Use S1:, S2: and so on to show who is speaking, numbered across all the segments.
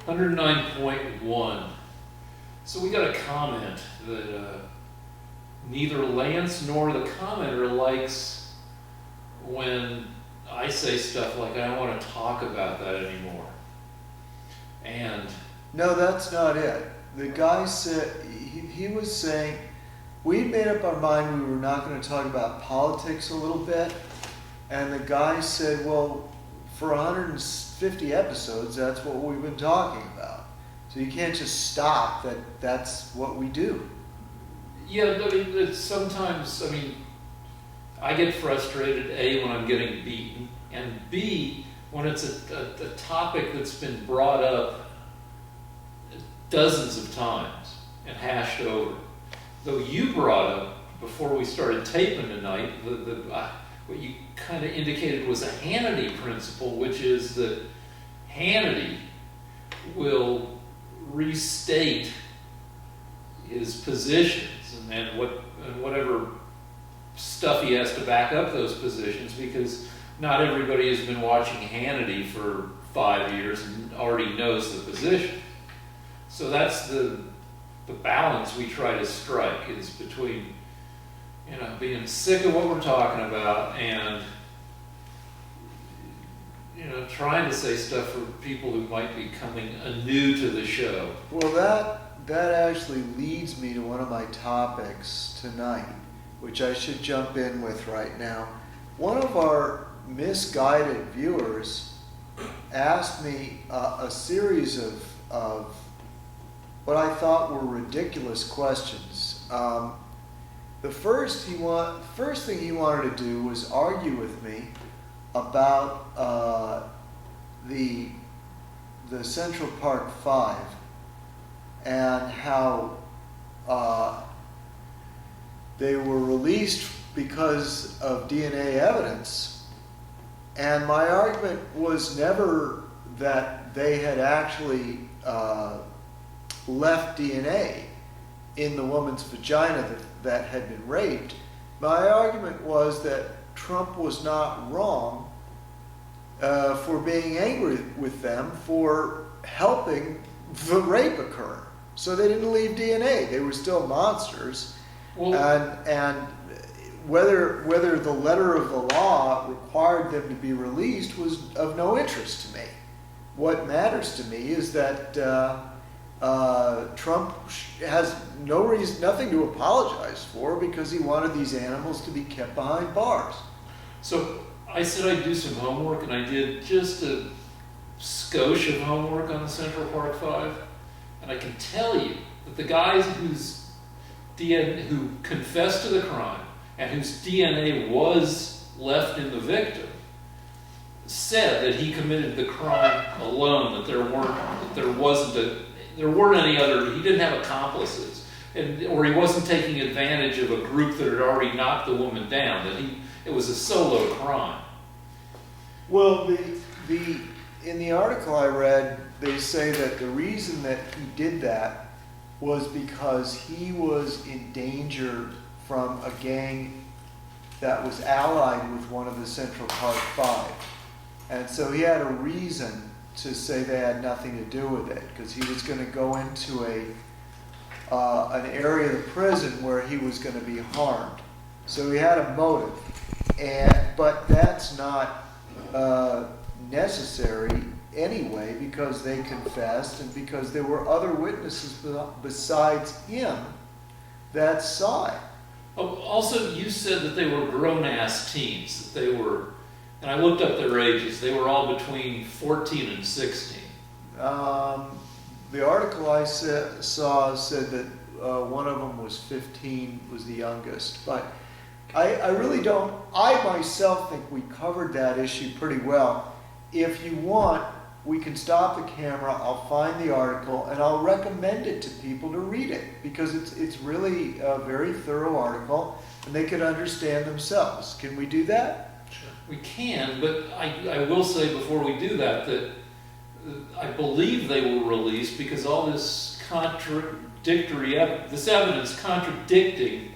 S1: 109.1. So we got a comment that neither Lance nor the commenter likes when I say stuff like, I don't want to talk about that anymore. And
S2: no, that's not it. The guy said, he was saying, we made up our mind we were not going to talk about politics a little bit. And the guy said, well, for 150 episodes, that's what we've been talking about. So you can't just stop that that's what we do.
S1: yeah, but it's sometimes, I mean, I get frustrated, A, when I'm getting beaten, and B, when it's a topic that's been brought up dozens of times and hashed over. Though you brought up, before we started taping tonight, what you kind of indicated was a Hannity principle, which is that Hannity will restate his positions and whatever stuff he has to back up those positions, because not everybody has been watching Hannity for 5 years and already knows the position. So that's the balance we try to strike, is between, being sick of what we're talking about and, trying to say stuff for people who might be coming anew to the show.
S2: Well, that actually leads me to one of my topics tonight, which I should jump in with right now. One of our misguided viewers asked me a series of what I thought were ridiculous questions. The first thing he wanted to do was argue with me about the Central Park 5 and how they were released because of DNA evidence. And my argument was never that they had actually left DNA in the woman's vagina that had been raped. My argument was that Trump was not wrong for being angry with them for helping the rape occur. So they didn't leave DNA. They were still monsters.
S1: Well,
S2: and whether the letter of the law required them to be released was of no interest to me. What matters to me is that Trump has nothing to apologize for, because he wanted these animals to be kept behind bars.
S1: so I said I'd do some homework, and I did just a skosh of homework on the Central Park 5, and I can tell you that the guys who confessed to the crime and whose DNA was left in the victim said that he committed the crime alone, that there weren't any other, he didn't have accomplices, or he wasn't taking advantage of a group that had already knocked the woman down, that it was a solo crime.
S2: Well, in the article I read, they say that the reason that he did that was because he was in danger from a gang that was allied with one of the Central Park 5. And so he had a reason to say they had nothing to do with it, because he was going to go into an area of the prison where he was going to be harmed. So he had a motive, but that's not necessary anyway, because they confessed and because there were other witnesses besides him that saw it.
S1: Oh, also, you said that they were grown-ass teens, that they were, and I looked up their ages, they were all between 14 and 16.
S2: The article I saw said that one of them was 15, was the youngest. But I really don't, I myself think we covered that issue pretty well. If you want, we can stop the camera, I'll find the article, and I'll recommend it to people to read it, because it's really a very thorough article, and they can understand themselves. Can we do that?
S1: Sure. We can, but I will say before we do that I believe they were released because all this this evidence contradicting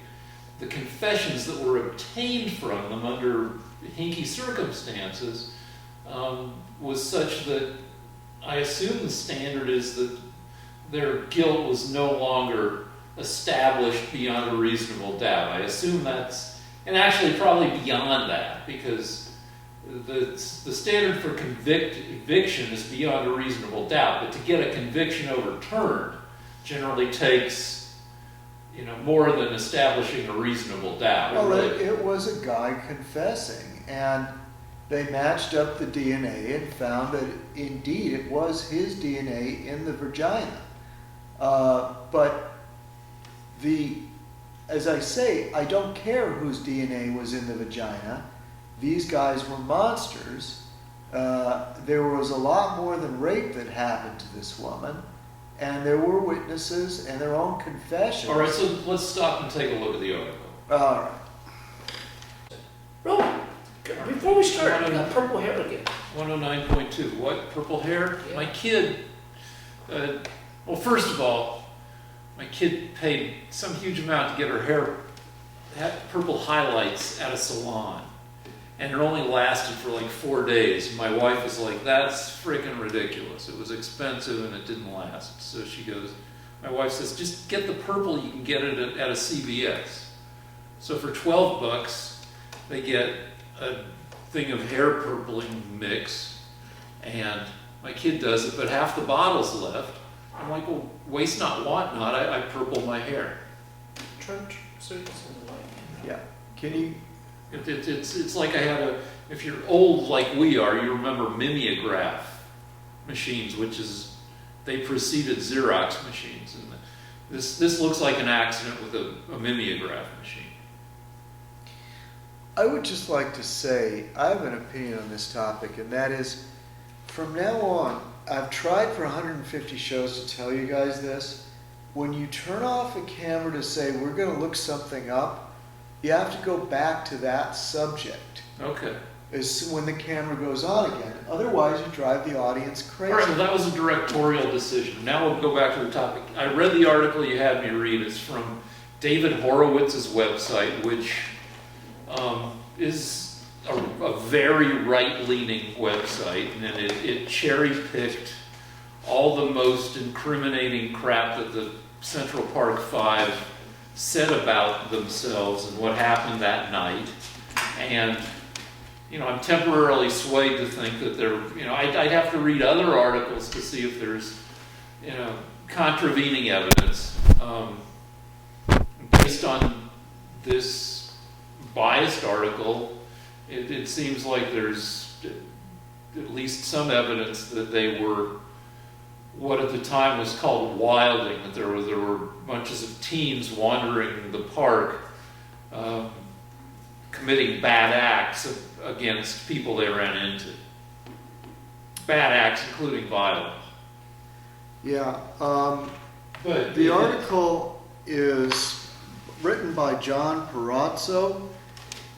S1: the confessions that were obtained from them under hinky circumstances was such that I assume the standard is that their guilt was no longer established beyond a reasonable doubt. I assume that's, and actually probably beyond that, because the standard for conviction is beyond a reasonable doubt, but to get a conviction overturned generally takes, more than establishing a reasonable doubt.
S2: Well, it was a guy confessing, and they matched up the DNA and found that indeed it was his DNA in the vagina. But as I say, I don't care whose DNA was in the vagina. These guys were monsters. There was a lot more than rape that happened to this woman, and there were witnesses and their own confessions.
S1: All right, so let's stop and take a look at the article.
S2: All right.
S3: Roman, before we start, you got purple hair again.
S1: 109.2. What? Purple hair?
S3: Yeah.
S1: My kid, well, first of all, my kid paid some huge amount to get her hair, had purple highlights at a salon. And it only lasted for like 4 days. My wife was like, that's freaking ridiculous. It was expensive and it didn't last. So my wife says, just get the purple, you can get it at a CVS. So for $12, they get a thing of hair purpling mix, and my kid does it, but half the bottle's left. I'm like, well, waste not, want not. I purple my hair.
S3: So you can send the light.
S2: Yeah. Can you?
S1: It's like I had if you're old like we are, you remember mimeograph machines, they preceded Xerox machines. And this looks like an accident with a mimeograph machine.
S2: I would just like to say, I have an opinion on this topic, and that is, from now on, I've tried for 150 shows to tell you guys this. When you turn off a camera to say, we're going to look something up, you have to go back to that subject.
S1: Okay.
S2: As when the camera goes on again. Otherwise, you drive the audience crazy.
S1: All right, well, that was a directorial decision. Now we'll go back to the topic. I read the article you had me read. It's from David Horowitz's website, which is a very right-leaning website, and it cherry-picked all the most incriminating crap that the Central Park Five said about themselves and what happened that night. And I'm temporarily swayed to think that I'd have to read other articles to see if there's contravening evidence. Based on this biased article, it seems like there's at least some evidence that they were what at the time was called wilding, that there were bunches of teens wandering the park, committing bad acts against people they ran into. Bad acts, including violence.
S2: Yeah.
S1: But
S2: the article is written by John Perazzo.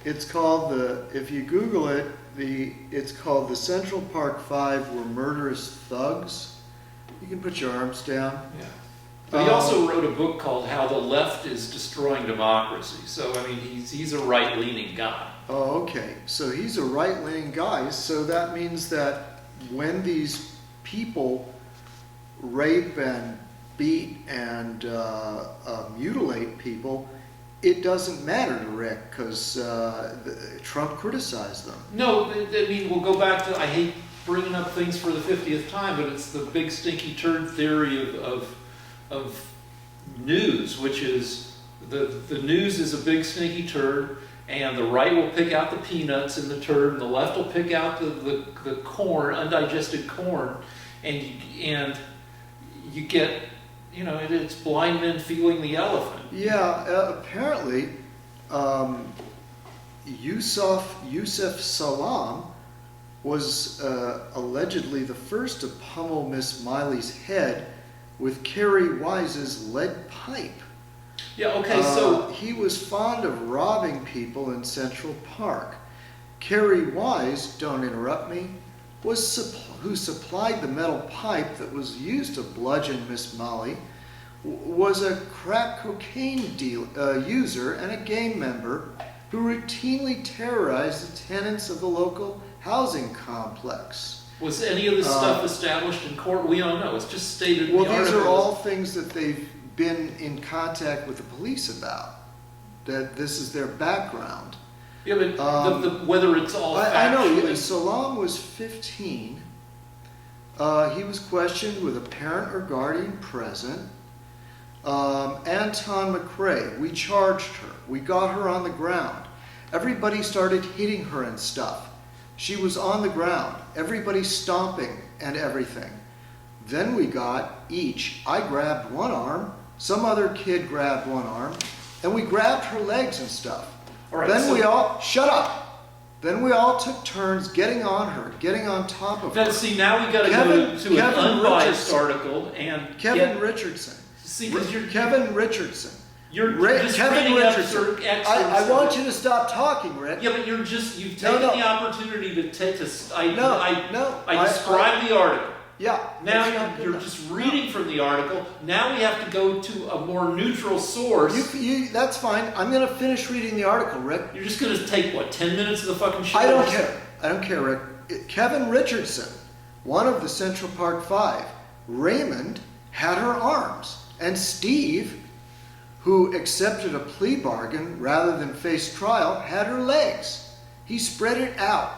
S2: It's called if you Google it, it's called The Central Park Five Were Murderous Thugs. You can put your arms down.
S1: Yeah. But he also wrote a book called How the Left is Destroying Democracy. So, he's a right-leaning guy.
S2: Oh, okay. So he's a right-leaning guy. So that means that when these people rape and beat and mutilate people, it doesn't matter to Rick because Trump criticized them.
S1: No, we'll go back to, I hate bringing up things for the 50th time, but it's the big stinky turd theory of news, which is the news is a big stinky turd, and the right will pick out the peanuts in the turd, and the left will pick out the corn, undigested corn, and you get, it's blind men feeling the elephant.
S2: Yeah, apparently, Yusuf Salam was allegedly the first to pummel Miss Miley's head with Kerry Wise's lead pipe.
S1: Yeah, okay, so
S2: he was fond of robbing people in Central Park. Kerry Wise, don't interrupt me, who supplied the metal pipe that was used to bludgeon Miss Molly, was a crack cocaine user and a gang member who routinely terrorized the tenants of the local housing complex.
S1: Was any of this stuff established in court? We don't know. It's just stated in
S2: Well,
S1: the
S2: these
S1: article.
S2: are all things that they've been in contact with the police about. That this is their background.
S1: Yeah, but whether it's all
S2: I know.
S1: factually...
S2: Salam was 15. He was questioned with a parent or guardian present. Anton McRae, we charged her. We got her on the ground. Everybody started hitting her and stuff. She was on the ground. Everybody stomping and everything. Then we got each, I grabbed one arm, some other kid grabbed one arm, and we grabbed her legs and stuff.
S1: All right,
S2: Then
S1: so-
S2: we all, shut up! Then we all took turns getting on her, getting on top of
S1: Then
S2: her.
S1: see, now we got to
S2: Kevin-
S1: go to an
S2: Kevin
S1: unbiased
S2: Richardson.
S1: article and
S2: Kevin Richardson.
S1: See, because
S2: Kevin Richardson.
S1: you're just
S2: Kevin
S1: reading
S2: Richardson.
S1: excerpts.
S2: I want you to stop talking, Rick.
S1: Yeah, but you've
S2: No,
S1: taken
S2: no.
S1: the opportunity to take this. I
S2: No.
S1: described the article.
S2: Yeah.
S1: Now
S2: that's not good
S1: you're
S2: enough.
S1: just reading from the article. Now we have to go to a more neutral source.
S2: That's fine. I'm going to finish reading the article, Rick.
S1: You're just going to take, what, 10 minutes of the fucking show?
S2: I don't care. I don't care, Rick. Kevin Richardson, one of the Central Park Five. Raymond had her arms. And Steve, who accepted a plea bargain rather than face trial, had her legs. He spread it out.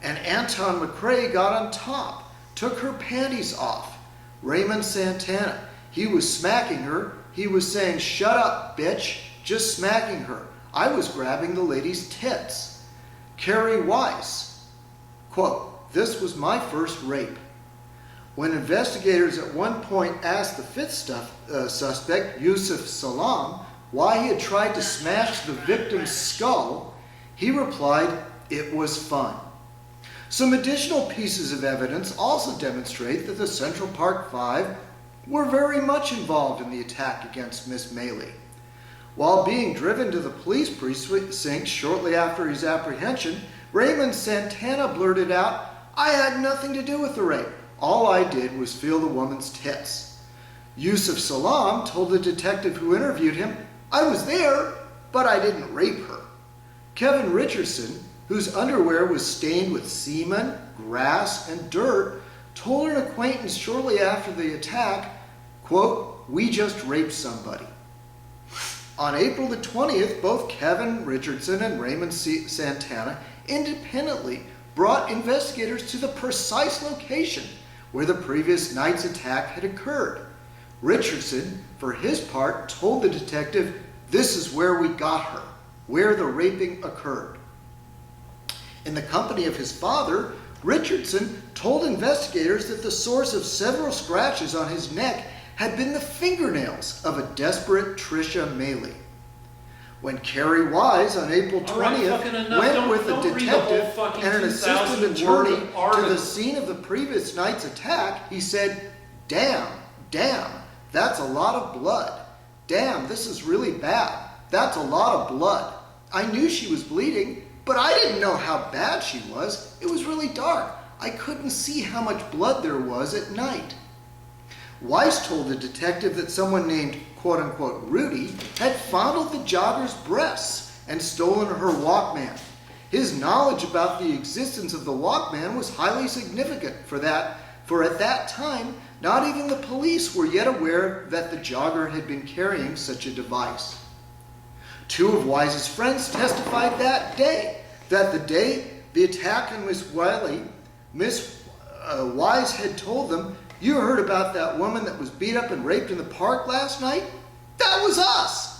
S2: And Anton McRae got on top, took her panties off. Raymond Santana, he was smacking her. He was saying, "Shut up, bitch," just smacking her. I was grabbing the lady's tits. Carrie Weiss, quote, "This was my first rape." When investigators at one point asked the fifth suspect, Yusuf Salam, why he had tried to smash the victim's skull, he replied, "It was fun." Some additional pieces of evidence also demonstrate that the Central Park Five were very much involved in the attack against Miss Maley. While being driven to the police precinct shortly after his apprehension, Raymond Santana blurted out, "I had nothing to do with the rape. All I did was feel the woman's tits." Yusuf Salam told the detective who interviewed him, "I was there, but I didn't rape her." Kevin Richardson, whose underwear was stained with semen, grass, and dirt, told an acquaintance shortly after the attack, quote, "We just raped somebody." On April the 20th, both Kevin Richardson and Raymond Santana independently brought investigators to the precise location where the previous night's attack had occurred. Richardson, for his part, told the detective, "This is where we got her, where the raping occurred." In the company of his father, Richardson told investigators that the source of several scratches on his neck had been the fingernails of a desperate Tricia Maley. When Carrie Wise on April
S1: All right,
S2: 20th
S1: fucking enough.
S2: went with a
S1: Don't read the whole
S2: detective
S1: fucking
S2: and an assistant
S1: 2,000 word
S2: attorney to
S1: article.
S2: the scene of the previous night's attack, he said, damn, that's a lot of blood. Damn, this is really bad. That's a lot of blood. I knew she was bleeding, but I didn't know how bad she was. It was really dark. I couldn't see how much blood there was at night." Weiss told the detective that someone named quote-unquote Rudy had fondled the jogger's breasts and stolen her Walkman. His knowledge about the existence of the Walkman was highly significant for at that time, not even the police were yet aware that the jogger had been carrying such a device. Two of Wise's friends testified that the day the attack on Miss Wiley, Miss Wise had told them, "You heard about that woman that was beat up and raped in the park last night? That was us."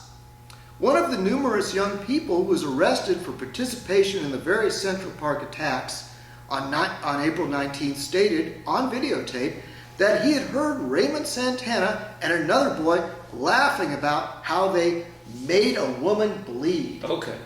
S2: One of the numerous young people who was arrested for participation in the various Central Park attacks on April 19th stated on videotape that he had heard Raymond Santana and another boy laughing about how they made a woman bleed.
S1: Okay.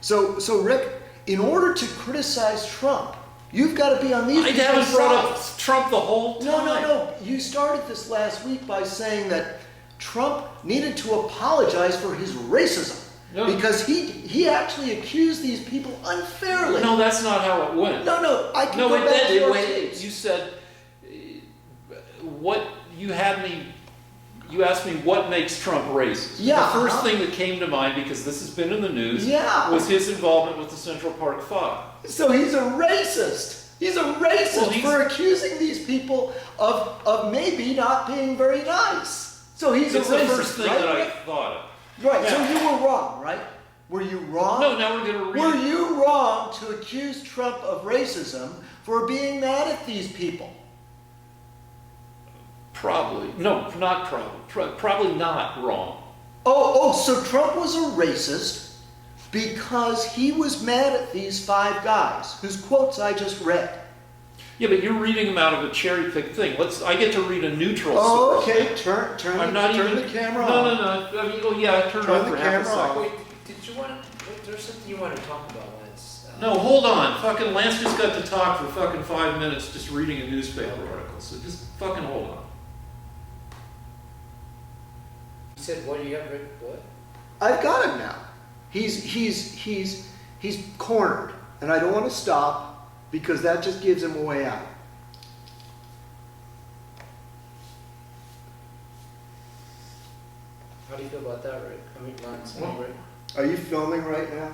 S2: So Rick, in order to criticize Trump, you've got to be on these
S1: I haven't
S2: people's
S1: brought
S2: side.
S1: up Trump the whole time.
S2: No. You started this last week by saying that Trump needed to apologize for his racism.
S1: No.
S2: Because he actually accused these people unfairly.
S1: No, that's not how it went.
S2: No, I can
S1: No,
S2: go
S1: it
S2: back to
S1: did.
S2: your
S1: Wait,
S2: tapes.
S1: you said what you had me. You asked me what makes Trump racist.
S2: Yeah,
S1: The first
S2: uh-huh.
S1: thing that came to mind, because this has been in the news,
S2: Yeah.
S1: was his involvement with the Central Park Five.
S2: So he's a racist. He's a racist
S1: Well,
S2: for accusing these people of maybe not being very nice. So he's
S1: It's
S2: a racist,
S1: the first thing
S2: right?
S1: that I thought of.
S2: Right, so
S1: Now-
S2: you were wrong, right? Were you wrong?
S1: No, now we're going to read.
S2: Were you wrong to accuse Trump of racism for being mad at these people?
S1: Probably. No, not probably. Probably not wrong.
S2: Oh, so Trump was a racist because he was mad at these 5 guys whose quotes I just read.
S1: Yeah, but you're reading them out of a cherry-picked thing. I get to read a neutral
S2: Oh,
S1: source.
S2: okay, turn the camera
S1: no,
S2: on.
S1: No. I mean, oh yeah, turn it
S2: Turn
S1: on
S2: the
S1: for half a
S2: camera
S1: second.
S3: Wait, did you want? There's something you want to talk about, Lance.
S1: No, hold on. Fucking Lance just got to talk for fucking 5 minutes just reading a newspaper article. So just fucking hold on.
S3: You said, what do you have, Rick? What?
S2: I've got him now. He's cornered, and I don't want to stop because that just gives him a way out.
S3: How do you feel about that, Rick? I mean, Lance,
S1: Well,
S3: Rick.
S2: Are you filming right now?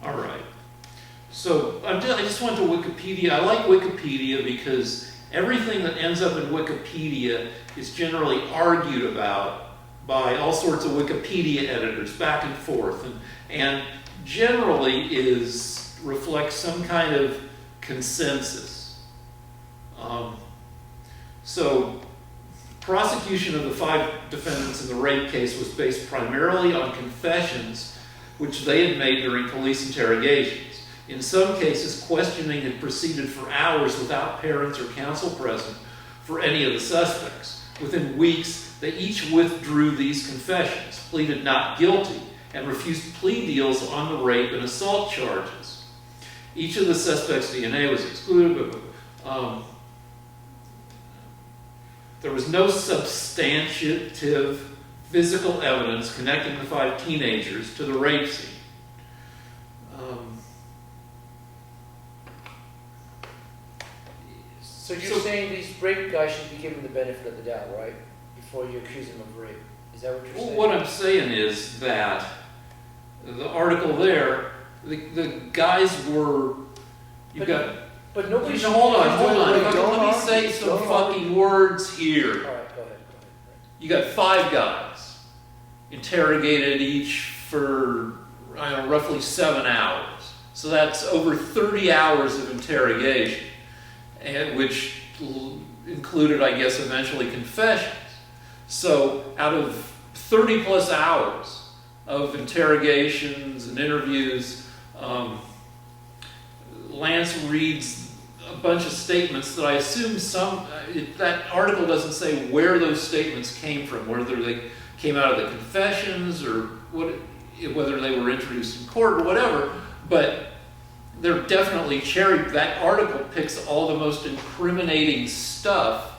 S1: All right. So I just went to Wikipedia. I like Wikipedia because everything that ends up in Wikipedia is generally argued about by all sorts of Wikipedia editors back and forth, and generally reflects some kind of consensus. So prosecution of the 5 defendants in the rape case was based primarily on confessions which they had made during police interrogations. In some cases, questioning had proceeded for hours without parents or counsel present for any of the suspects. Within weeks, they each withdrew these confessions, pleaded not guilty, and refused plea deals on the rape and assault charges. Each of the suspects' DNA was excluded, but there was no substantive physical evidence connecting the 5 teenagers to the rape scene.
S3: So you're saying these rape guys should be given the benefit of the doubt, right? Before you accuse them of rape. Is that what you're saying?
S1: What I'm saying is that the article there, the guys were,
S3: But nobody should.
S1: hold on.
S2: wait,
S1: Let
S2: don't
S1: me
S2: argue,
S1: say some
S2: don't
S1: fucking words here.
S3: All right, go ahead.
S1: You got 5 guys interrogated each for, I don't know, roughly 7 hours. So that's over 30 hours of interrogation, and which included, I guess, eventually confessions. So out of 30 plus hours of interrogations and interviews, Lance reads a bunch of statements that I assume that article doesn't say where those statements came from, whether they came out of the confessions or whether they were introduced in court or whatever, but they're definitely that article picks all the most incriminating stuff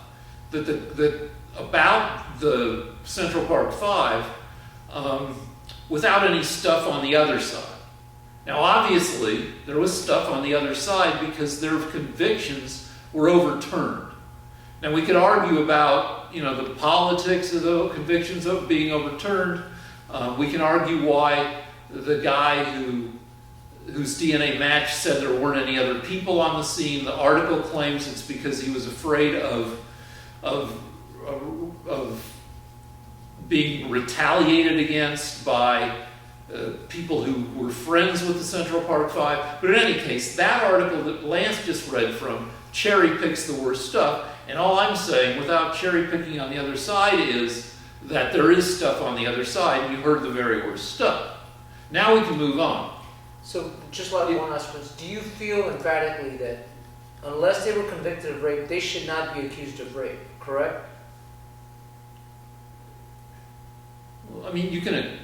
S1: about the Central Park 5 without any stuff on the other side. Now, obviously, there was stuff on the other side because their convictions were overturned. Now, we could argue about, the politics of the convictions of being overturned. We can argue why the guy whose DNA match said there weren't any other people on the scene. The article claims it's because he was afraid of being retaliated against by people who were friends with the Central Park 5. But in any case, that article that Lance just read from cherry picks the worst stuff. And all I'm saying, without cherry picking on the other side, is that there is stuff on the other side, and you heard the very worst stuff. Now we can move on.
S3: So, just like one last question. Do you feel emphatically that unless they were convicted of rape, they should not be accused of rape, correct?
S1: I mean, you can...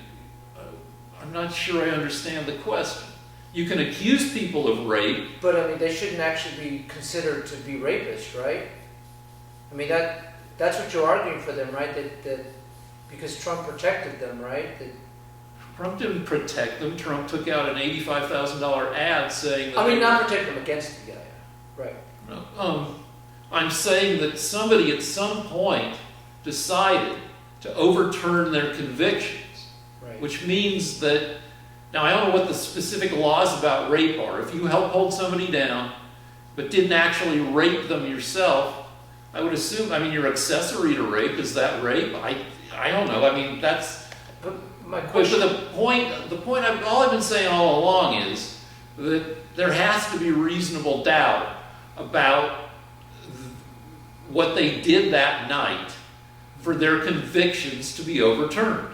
S1: I'm not sure I understand the question. You can accuse people of rape.
S3: But, I mean, they shouldn't actually be considered to be rapists, right? I mean, that's what you're arguing for them, right? That because Trump protected them, right? That,
S1: Trump didn't protect them. Trump took out an $85,000 ad saying that...
S3: I mean, not protect them against the guy, right?
S1: I'm saying that somebody at some point decided to overturn their convictions.
S3: Right.
S1: Which means that, now I don't know what the specific laws about rape are. If you help hold somebody down, but didn't actually rape them yourself, I would assume, I mean, you're accessory to rape, is that rape? I don't know. I mean, that's,
S3: But my
S1: but
S3: question,
S1: all I've been saying all along is that there has to be reasonable doubt about what they did that night for their convictions to be overturned.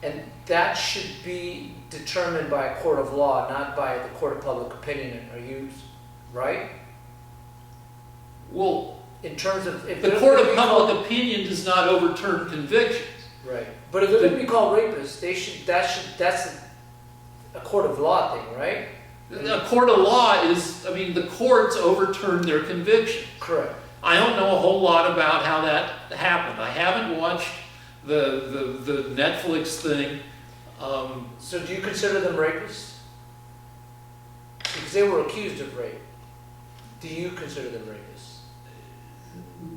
S3: and that should be determined by a court of law, not by the court of public opinion. Are you right?
S1: Well,
S3: In terms of if
S1: the
S3: they're
S1: court
S3: gonna
S1: of
S3: be called-
S1: public opinion does not overturn convictions.
S3: right? But if they're going to be called rapists, that's a court of law thing, right?
S1: A court of law is, I mean, the courts overturn their convictions.
S3: Correct.
S1: I don't know a whole lot about how that happened. I haven't watched the Netflix thing.
S3: So do you consider them rapists? Because they were accused of rape. Do you consider them rapists?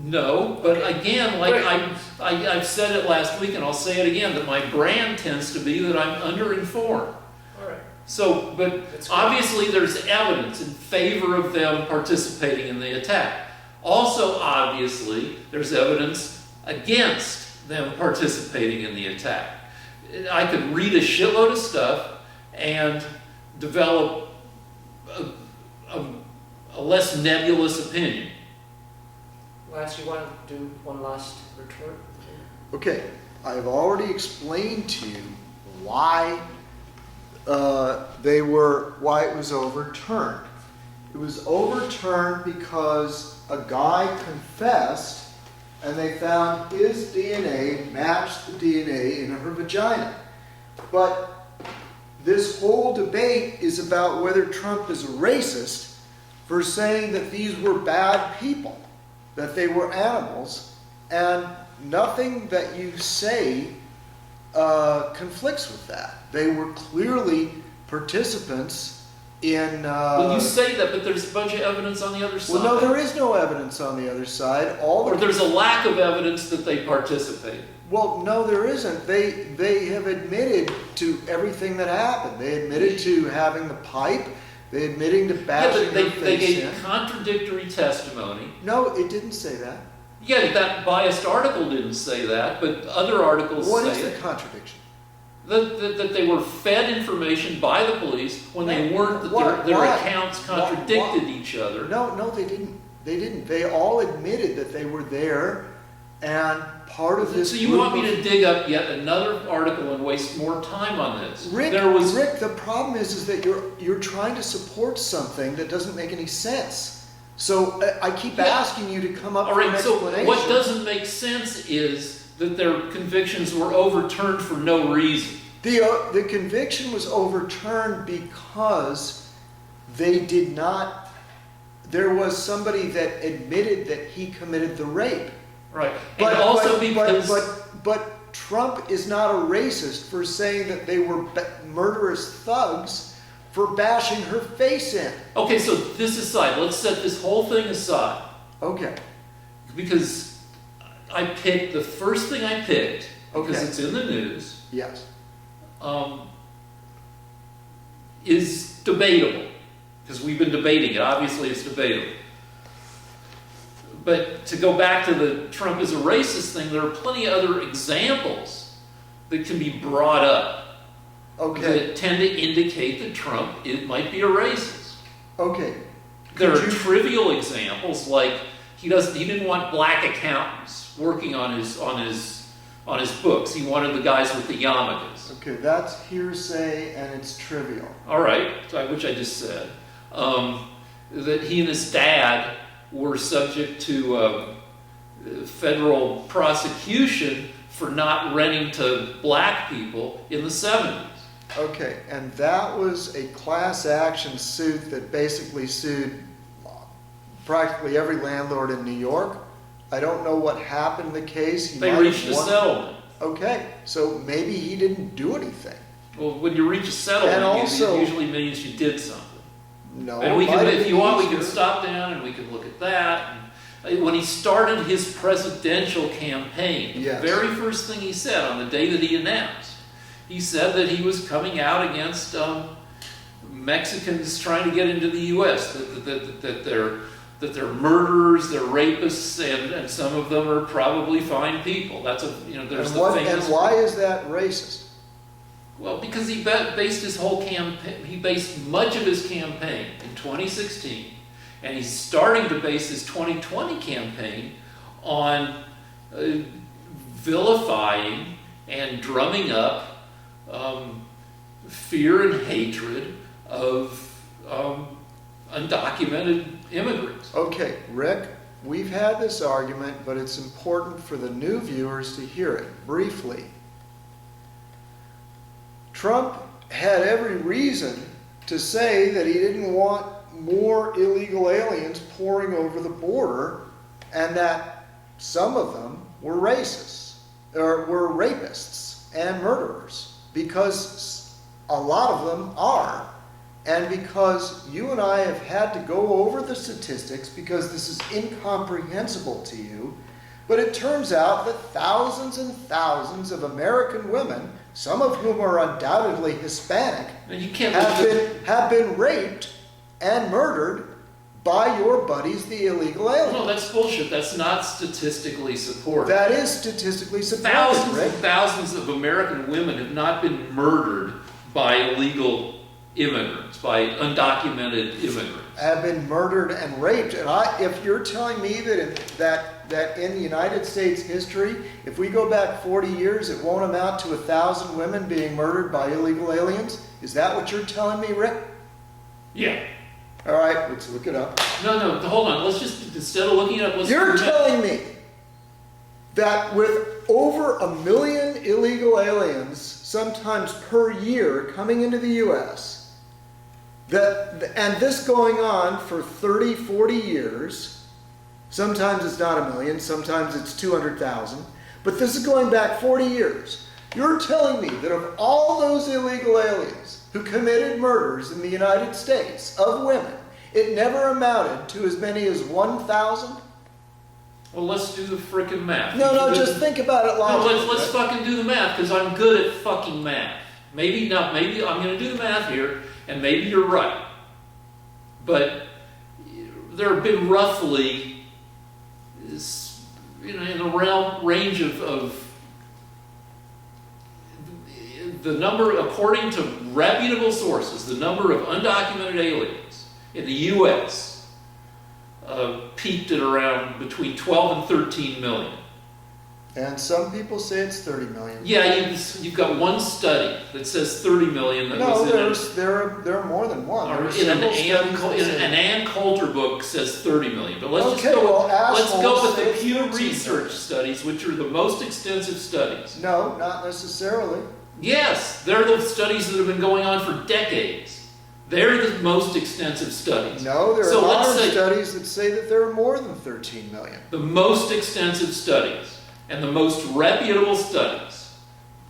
S1: No, but
S3: Okay.
S1: again, like
S3: Right.
S1: I've said it last week and I'll say it again, that my brand tends to be that I'm underinformed.
S3: All right.
S1: So, but
S3: That's good.
S1: obviously there's evidence in favor of them participating in the attack. Also, obviously, there's evidence against them participating in the attack. I could read a shitload of stuff and develop a less nebulous opinion.
S3: Last, you want to do one last retort?
S2: Okay, I've already explained to you why why it was overturned. It was overturned because a guy confessed and they found his DNA matched the DNA in her vagina. But this whole debate is about whether Trump is a racist for saying that these were bad people, that they were animals, and nothing that you say conflicts with that. They were clearly participants in...
S1: Well, you say that, but there's a bunch of evidence on the other side.
S2: well, no, there is no evidence on the other side.
S1: Or there's a lack of evidence that they participated.
S2: Well, no, there isn't. They have admitted to everything that happened. They admitted to having the pipe. They admitting to
S1: Yeah,
S2: bashing
S1: but
S2: her
S1: they
S2: face
S1: gave
S2: in.
S1: contradictory testimony.
S2: No, it didn't say that.
S1: Yeah, that biased article didn't say that, but other articles
S2: What
S1: say
S2: is the
S1: it.
S2: contradiction?
S1: That they were fed information by the police when they weren't, that their
S2: Why?
S1: accounts
S2: Why?
S1: contradicted each other.
S2: No, they didn't. They didn't. They all admitted that they were there, and part of this.
S1: So you want me to dig up yet another article and waste more time on this?
S2: Rick, the problem is that you're trying to support something that doesn't make any sense. So I keep asking you to come up
S1: All
S2: with an
S1: right, so
S2: explanation.
S1: what doesn't make sense is that their convictions were overturned for no reason.
S2: The conviction was overturned because they did not. There was somebody that admitted that he committed the rape.
S1: Right. And also because...
S2: But Trump is not a racist for saying that they were murderous thugs for bashing her face in.
S1: Okay, so this aside, let's set this whole thing aside.
S2: Okay.
S1: Because I picked, the first thing I picked, because
S2: Okay.
S1: it's in the news,
S2: Yes.
S1: is debatable. Because we've been debating it. Obviously, it's debatable. But to go back to the Trump is a racist thing, there are plenty of other examples that can be brought up
S2: Okay.
S1: that tend to indicate that Trump might be a racist.
S2: Okay.
S1: There
S2: Could
S1: are
S2: you-
S1: trivial examples, like he didn't want black accountants working on his books. He wanted the guys with the yarmulkes.
S2: Okay, that's hearsay and it's trivial.
S1: All right, which I just said. That he and his dad were subject to federal prosecution for not renting to black people in the 70s.
S2: Okay, and that was a class action suit that basically sued practically every landlord in New York. I don't know what happened in the case. He
S1: They
S2: might have
S1: reached a
S2: won.
S1: settlement.
S2: Okay, so maybe he didn't do anything.
S1: Well, when you reach a settlement,
S2: And also-
S1: it usually means you did something.
S2: No.
S1: And we
S2: it might
S1: can,
S2: have
S1: if
S2: been
S1: you want, we can
S2: easier.
S1: stop down and we can look at that. when he started his presidential campaign,
S2: Yes.
S1: the very first thing he said on the day that he announced, he said that he was coming out against Mexicans trying to get into the U.S., that they're murderers, they're rapists, and some of them are probably fine people. That's there's
S2: And why is that racist?
S1: Well, because he based his whole campaign, he based much of his campaign in 2016, and he's starting to base his 2020 campaign on vilifying and drumming up fear and hatred of undocumented immigrants.
S2: Okay, Rick, we've had this argument, but it's important for the new viewers to hear it briefly. Trump had every reason to say that he didn't want more illegal aliens pouring over the border, and that some of them were racists, or were rapists and murderers, because a lot of them are. And because you and I have had to go over the statistics because this is incomprehensible to you, but it turns out that thousands and thousands of American women, some of whom are undoubtedly Hispanic,
S1: And you can't
S2: have been raped and murdered by your buddies, the illegal aliens.
S1: No, that's bullshit. That's not statistically supported.
S2: That is statistically supported,
S1: Thousands
S2: Rick.
S1: and thousands of American women have not been murdered by illegal immigrants, by undocumented immigrants.
S2: Have been murdered and raped. And if you're telling me that in the United States history, if we go back 40 years, it won't amount to 1,000 women being murdered by illegal aliens, is that what you're telling me, Rick?
S1: Yeah.
S2: All right, let's look it up.
S1: No, hold on. Let's just, instead of looking it up, let's
S2: You're
S1: do that.
S2: telling me that with over 1 million illegal aliens, sometimes per year, coming into the U.S., and this going on for 30, 40 years, sometimes it's not 1 million, sometimes it's 200,000, but this is going back 40 years. You're telling me that of all those illegal aliens who committed murders in the United States of women, it never amounted to as many as 1,000?
S1: Well, let's do the frickin' math.
S2: No, just think about it
S1: No,
S2: logically.
S1: let's fucking do the math, because I'm good at fucking math. Maybe I'm going to do the math here, and maybe you're right. But there have been roughly, in the range of the number, according to reputable sources, the number of undocumented aliens in the U.S. Peaked at around between 12 and 13 million.
S2: And some people say it's 30 million.
S1: Yeah, you've got one study that says 30 million. That
S2: No,
S1: was
S2: there are more than one.
S1: or
S2: There are
S1: in
S2: several studies that say-
S1: an Ann Coulter book says 30 million. But let's
S2: Okay, well,
S1: let's go
S2: assholes
S1: with the
S2: say
S1: Pew
S2: 13
S1: Research
S2: million.
S1: studies, which are the most extensive studies.
S2: No, not necessarily.
S1: Yes, they're the studies that have been going on for decades. They're the most extensive studies.
S2: No, there
S1: So
S2: are
S1: let's
S2: modern
S1: say-
S2: studies that say that there are more than 13 million.
S1: The most extensive studies and the most reputable studies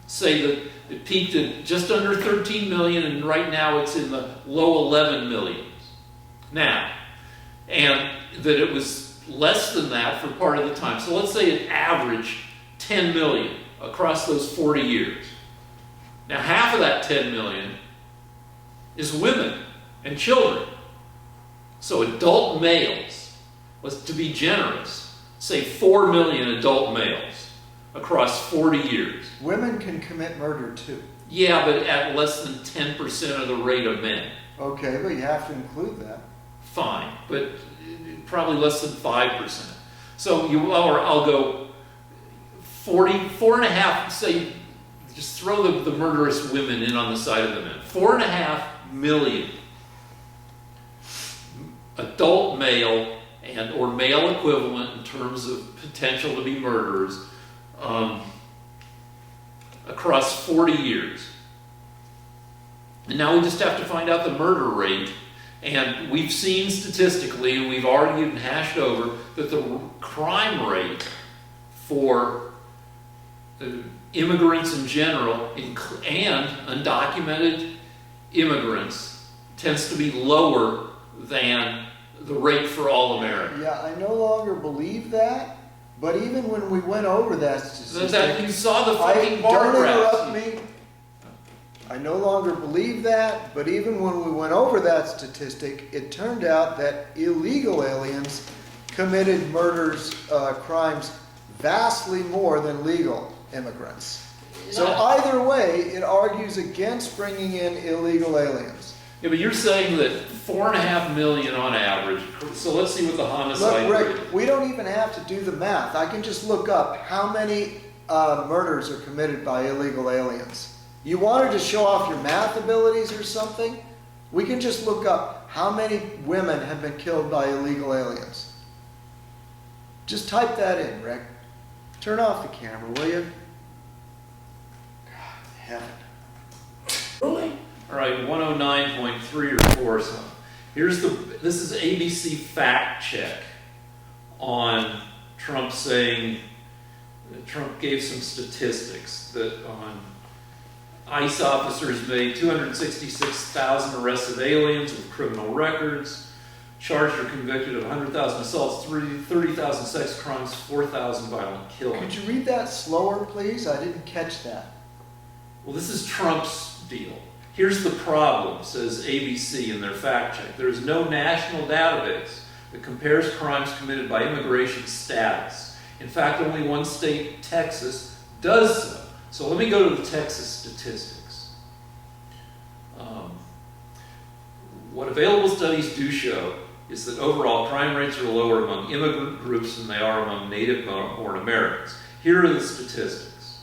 S1: say that it peaked at just under 13 million, and right now it's in the low 11 millions. Now, and that it was less than that for part of the time. So let's say it averaged 10 million across those 40 years. Now, half of that 10 million is women and children. So adult males, let's, to be generous, say 4 million adult males across 40 years.
S2: Women can commit murder too.
S1: Yeah, but at less than 10% of the rate of men.
S2: Okay, but you have to include that.
S1: Fine, but probably less than 5%. So I'll go 4.5, say, just throw the murderous women in on the side of the men. 4.5 million adult male and or male equivalent in terms of potential to be murderers across 40 years. And now we just have to find out the murder rate. And we've seen statistically, and we've argued and hashed over, that the crime rate for immigrants in general and undocumented immigrants tends to be lower than the rate for all Americans.
S2: Yeah, I no longer believe that, but even when we went over that statistic,
S1: You saw the fucking bar
S2: don't
S1: graphs.
S2: interrupt me. I no longer believe that, but even when we went over that statistic, it turned out that illegal aliens committed crimes vastly more than legal immigrants. So either way, it argues against bringing in illegal aliens.
S1: Yeah, but you're saying that 4.5 million on average. So let's see what the homicide
S2: Look,
S1: rate.
S2: Rick, we don't even have to do the math. I can just look up how many murders are committed by illegal aliens. You wanted to show off your math abilities or something? We can just look up how many women have been killed by illegal aliens. Just type that in, Rick. Turn off the camera, will you? God, heaven.
S3: Really?
S1: All right, 109.3 or 4 or something. This is ABC fact check on Trump saying, Trump gave some statistics that on ICE officers made 266,000 arrests of aliens with criminal records, charged or convicted of 100,000 assaults, 30,000 sex crimes, 4,000 violent killings.
S2: Could you read that slower, please? I didn't catch that.
S1: Well, this is Trump's deal. Here's the problem, says ABC in their fact check. There is no national database that compares crimes committed by immigration status. In fact, only one state, Texas, does so. So let me go to the Texas statistics. What available studies do show is that overall crime rates are lower among immigrant groups than they are among native-born Americans. Here are the statistics.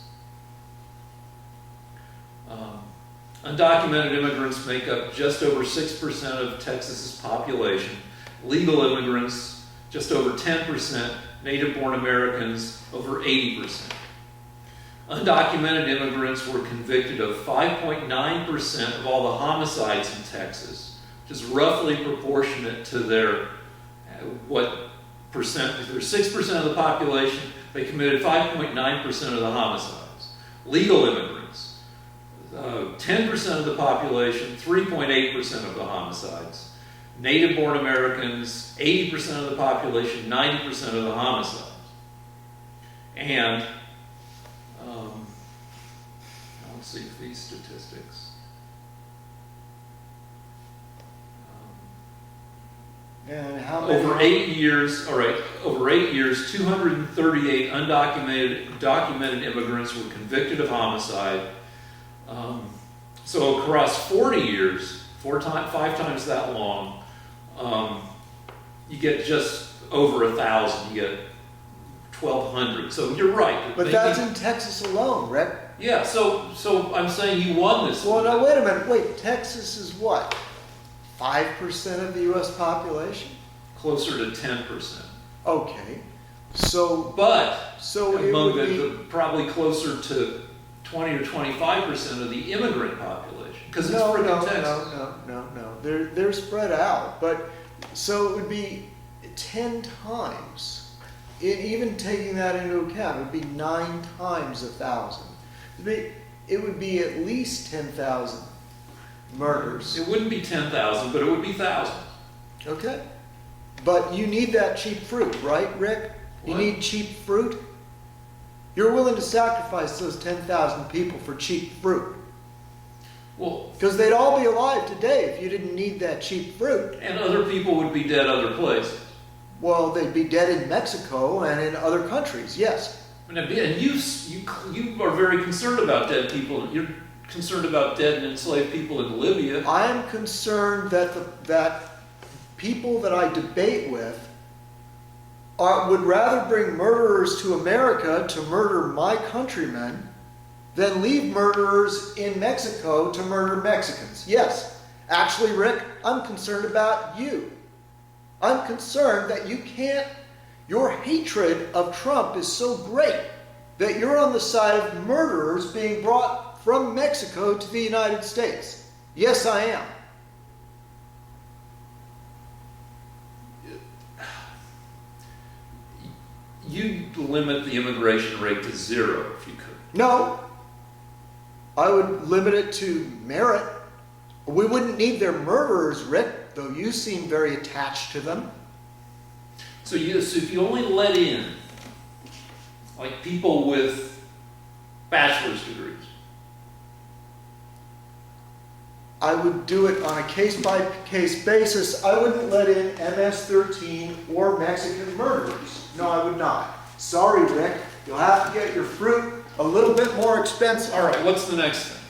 S1: Undocumented immigrants make up just over 6% of Texas's population. Legal immigrants, just over 10%. Native-born Americans, over 80%. Undocumented immigrants were convicted of 5.9% of all the homicides in Texas, which is roughly proportionate to their, what percent, if they're 6% of the population, they committed 5.9% of the homicides. Legal immigrants, 10% of the population, 3.8% of the homicides. Native-born Americans, 80% of the population, 90% of the homicides. And, let's see if these statistics.
S2: And how many?
S1: Over 8 years, 238 documented immigrants were convicted of homicide. So across 40 years, 5 times that long, you get just over 1,000. You get 1,200. So you're right.
S2: But that's in Texas alone, Rick.
S1: Yeah. So I'm saying you won this.
S2: Well, now wait a minute. Wait, Texas is what? 5% of the U.S. population?
S1: Closer to 10%.
S2: Okay. So it
S1: among
S2: would be,
S1: probably closer to 20 or 25% of the immigrant population, because it's
S2: no.
S1: Texas.
S2: No. They're spread out, but so it would be 10 times. Even taking that into account, it would be 9 times 1,000. It would be at least 10,000 murders.
S1: It wouldn't be 10,000, but it would be thousands.
S2: Okay. But you need that cheap fruit, right, Rick? You
S1: What?
S2: need cheap fruit? You're willing to sacrifice those 10,000 people for cheap fruit.
S1: Well,
S2: Because they'd all be alive today if you didn't need that cheap fruit.
S1: and other people would be dead other places.
S2: Well, they'd be dead in Mexico and in other countries, yes.
S1: And you are very concerned about dead people. You're concerned about dead and enslaved people in Libya.
S2: I am concerned that that people that I debate with would rather bring murderers to America to murder my countrymen than leave murderers in Mexico to murder Mexicans. Yes, actually, Rick, I'm concerned about you. I'm concerned that your hatred of Trump is so great that you're on the side of murderers being brought from Mexico to the United States. Yes, I am.
S1: You'd limit the immigration rate to 0 if you could.
S2: No, I would limit it to merit. We wouldn't need their murderers, Rick. though you seem very attached to them.
S1: So if you only let in, like, people with bachelor's degrees,
S2: I would do it on a case-by-case basis. I wouldn't let in MS-13 or Mexican murderers. No, I would not. Sorry, Rick. You'll have to get your fruit a little bit more expensive.
S1: all right, what's the next thing?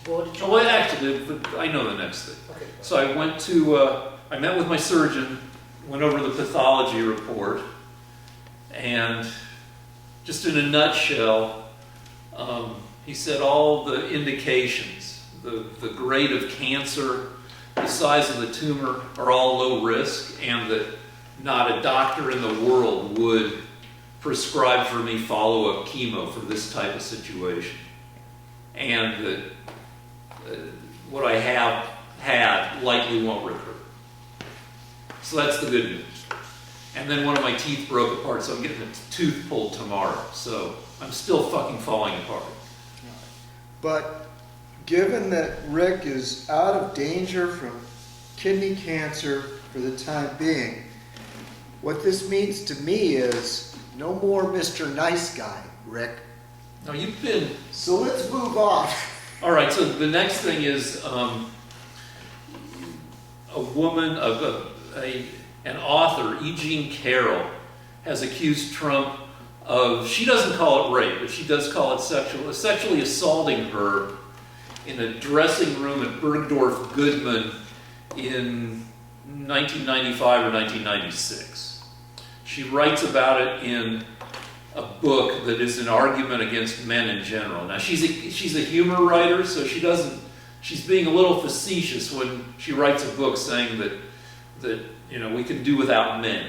S3: Well, did you?
S1: Well, actually, I know the next thing.
S3: Okay.
S1: So I went to, I met with my surgeon, went over the pathology report, and just in a nutshell, he said all the indications, the grade of cancer, the size of the tumor are all low risk, and that not a doctor in the world would prescribe for me follow-up chemo for this type of situation. And that what I have had likely won't recur. So that's the good news. And then one of my teeth broke apart, so I'm getting a tooth pulled tomorrow. So I'm still fucking falling apart.
S2: But given that Rick is out of danger from kidney cancer for the time being, what this means to me is no more Mr. Nice Guy, Rick.
S1: Now you've been...
S2: So let's move on.
S1: All right, so the next thing is a woman, an author, E. Jean Carroll, has accused Trump of, she doesn't call it rape, but she does call it sexually assaulting her in a dressing room at Bergdorf Goodman in 1995 or 1996. She writes about it in a book that is an argument against men in general. Now, she's a humor writer, so she's being a little facetious when she writes a book saying that we can do without men.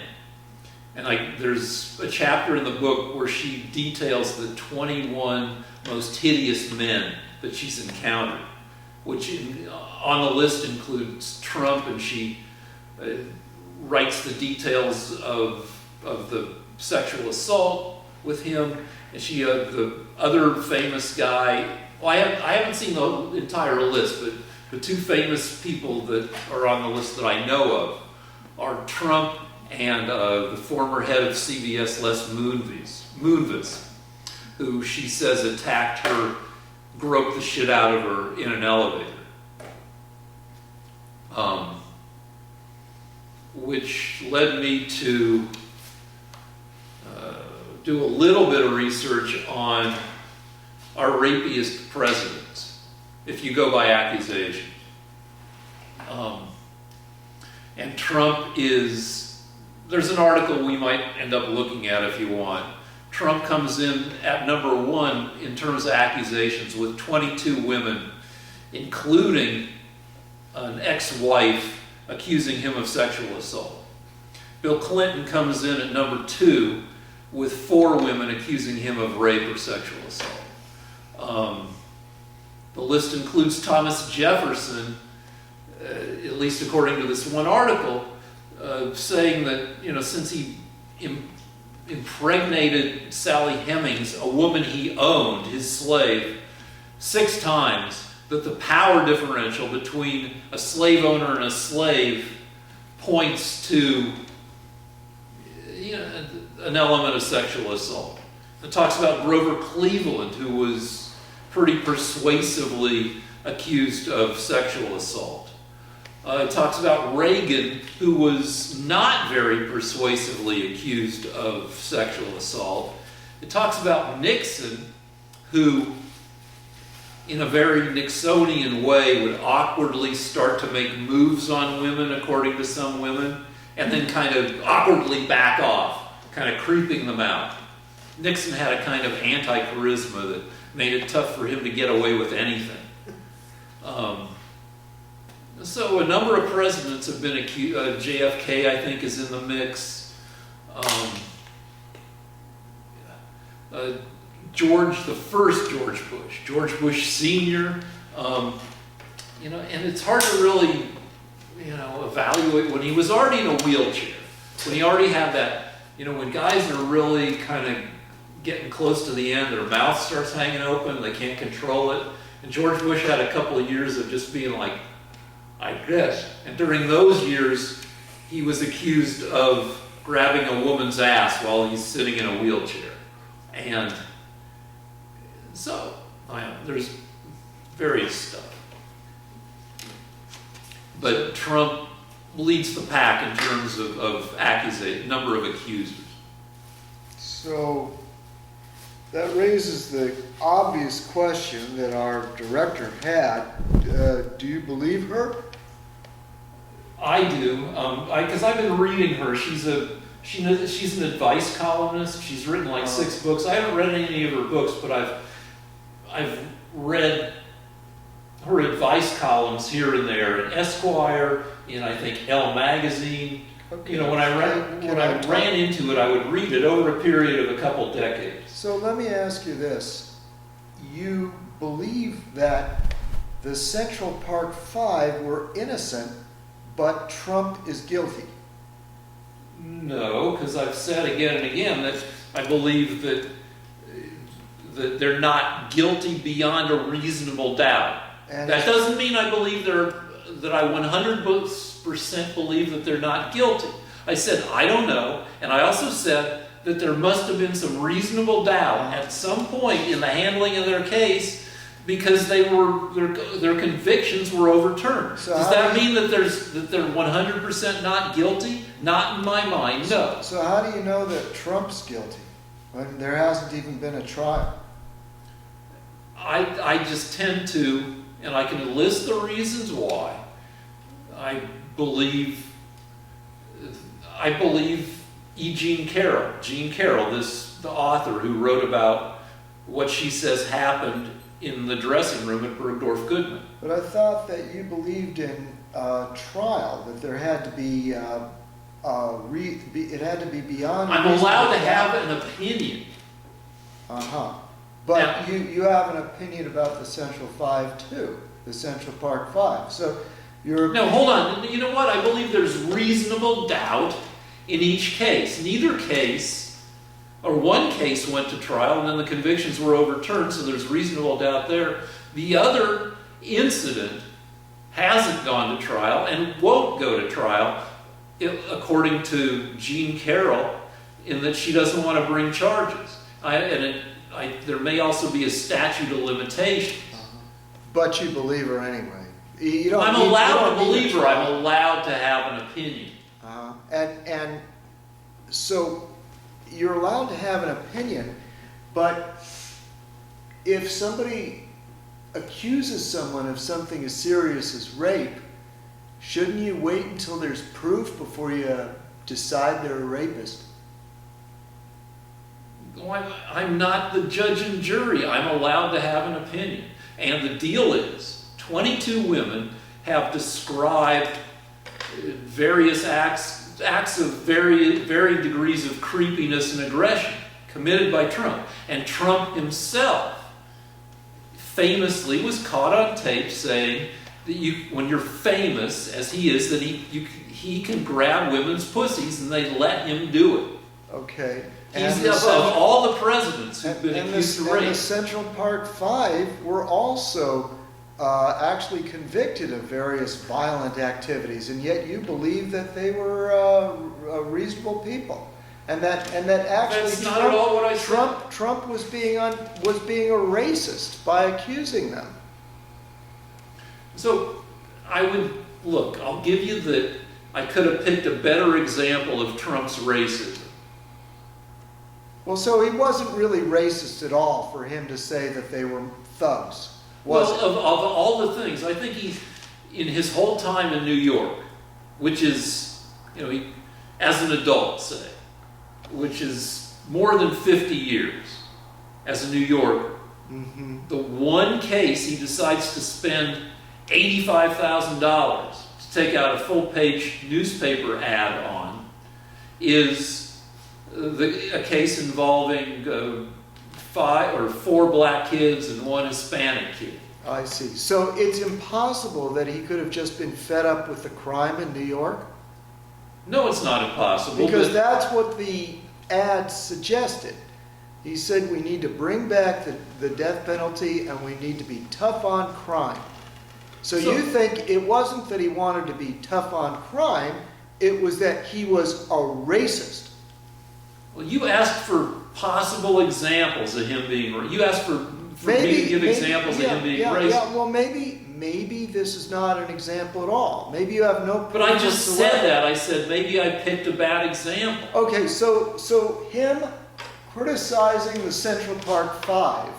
S1: And there's a chapter in the book where she details the 21 most hideous men that she's encountered, which on the list includes Trump, and she writes the details of the sexual assault with him, and she the other famous guy. Well, I haven't seen the entire list, but the two famous people that are on the list that I know of are Trump and the former head of CBS, Les Moonves, who she says attacked her, groped the shit out of her in an elevator. Which led me to do a little bit of research on our rapiest presidents, if you go by accusation. And Trump there's an article we might end up looking at if you want. Trump comes in at number 1 in terms of accusations with 22 women, including an ex-wife accusing him of sexual assault. Bill Clinton comes in at number 2 with 4 women accusing him of rape or sexual assault. The list includes Thomas Jefferson, at least according to this one article, saying that, since he impregnated Sally Hemings, a woman he owned, his slave, 6 times, that the power differential between a slave owner and a slave points to an element of sexual assault. It talks about Grover Cleveland, who was pretty persuasively accused of sexual assault. It talks about Reagan, who was not very persuasively accused of sexual assault. It talks about Nixon, who, in a very Nixonian way, would awkwardly start to make moves on women, according to some women, and then kind of awkwardly back off, kind of creeping them out. Nixon had a kind of anti-charisma that made it tough for him to get away with anything. So a number of presidents have been accused. JFK, I think, is in the mix. George Bush Sr., and it's hard to really, evaluate when he was already in a wheelchair, when he already had that, when guys are really kind of getting close to the end, their mouth starts hanging open, they can't control it. And George Bush had a couple of years of just being like I guess. And during those years, he was accused of grabbing a woman's ass while he's sitting in a wheelchair. And so, there's various stuff. But Trump leads the pack in terms of number of accusers.
S2: So that raises the obvious question that our director had. Do you believe her?
S1: I do, because I've been reading her. She's an advice columnist. She's written like 6 books. I haven't read any of her books, but I've read her advice columns here and there in Esquire, in I think Elle magazine.
S2: Okay.
S1: You know, when I ran into it, I would read it over a period of a couple decades.
S2: So let me ask you this. You believe that the Central Park Five were innocent, but Trump is guilty?
S1: No, because I've said again and again that I believe that they're not guilty beyond a reasonable doubt.
S2: And
S1: that doesn't mean I believe that I 100% believe that they're not guilty. I said I don't know, and I also said that there must have been some reasonable doubt at some point in the handling of their case because their convictions were overturned.
S2: So
S1: Does that mean that they're 100% not guilty? Not in my mind, no.
S2: So how do you know that Trump's guilty when there hasn't even been a trial?
S1: I just tend to, and I can list the reasons why. I believe Jean Carroll, the author who wrote about what she says happened in the dressing room at Bergdorf Goodman.
S2: But I thought that you believed in trial, that there had to be, it had to be beyond.
S1: I'm allowed to have an opinion.
S2: But you have an opinion about the Central Five too, the Central Park Five. So you're.
S1: No, hold on. You know what? I believe there's reasonable doubt in each case. Neither case, or one case went to trial and then the convictions were overturned, so there's reasonable doubt there. The other incident hasn't gone to trial and won't go to trial, according to Jean Carroll, in that she doesn't want to bring charges. There may also be a statute of limitations.
S2: But you believe her anyway.
S1: I'm allowed to believe her. I'm allowed to have an opinion.
S2: And so you're allowed to have an opinion, but if somebody accuses someone of something as serious as rape, shouldn't you wait until there's proof before you decide they're a rapist?
S1: I'm not the judge and jury. I'm allowed to have an opinion. And the deal is, 22 women have described various acts of varying degrees of creepiness and aggression committed by Trump. And Trump himself famously was caught on tape saying that when you're famous, as he is, that he can grab women's pussies and they let him do it.
S2: Okay.
S1: He's above all the presidents who've been accused of rape.
S2: And the Central Park Five were also actually convicted of various violent activities, and yet you believe that they were reasonable people, and that actually
S1: that's not at all what I said.
S2: Trump was being a racist by accusing them.
S1: So I'll give you that I could have picked a better example of Trump's racism.
S2: Well, so he wasn't really racist at all for him to say that they were thugs, was it?
S1: Of all the things, I think he's, in his whole time in New York, which is, as an adult, say, which is more than 50 years as a New Yorker, the one case he decides to spend $85,000 to take out a full-page newspaper ad on is a case involving 4 black kids and 1 Hispanic kid.
S2: I see. So it's impossible that he could have just been fed up with the crime in New York?
S1: No, it's not impossible.
S2: Because that's what the ad suggested. He said we need to bring back the death penalty and we need to be tough on crime. So you think it wasn't that he wanted to be tough on crime, it was that he was a racist.
S1: Well, you asked for possible examples of him being, you asked for me to give examples of him being racist.
S2: Yeah, well, maybe this is not an example at all. Maybe you have no proof
S1: But I just
S2: whatsoever.
S1: said that. I said maybe I picked a bad example.
S2: Okay, so him criticizing the Central Park Five